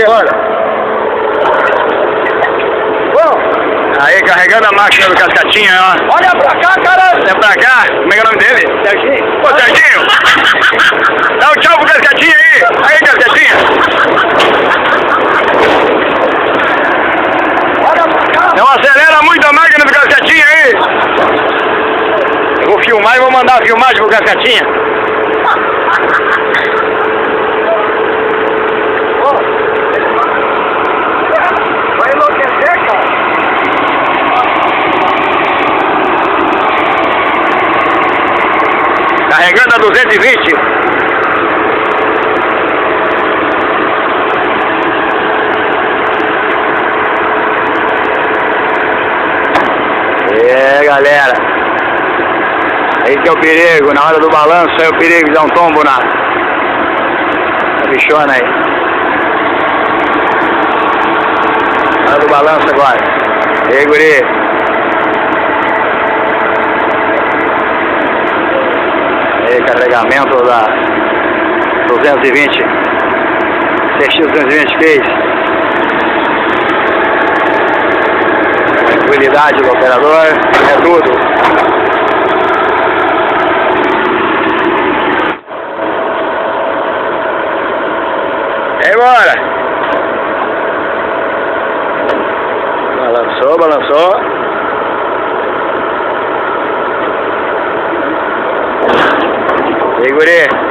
Bora. Aí, carregando a máquina do Cascatinha, ó. Olha pra cá, cara! É pra cá? Como é que é o nome dele? Serginho! Ô, Serginho! Dá um tchau pro Cascatinha aí! Aí, Cascatinha! Olha pra cá! Não acelera muito a máquina do Cascatinha aí! Eu vou filmar e vou mandar a filmagem pro Cascatinha. Vai enlouquecer, cara! Carregando a 220. É, galera. Aí que é o perigo. Na hora do balanço é o perigo de dar um tombo na bichona aí. Na hora do balanço agora. E aí, guri. Aí, carregamento da 220 CX220 fez. Tranquilidade do operador, é tudo. E aí, bora! Balançou, balançou. E aí, guri?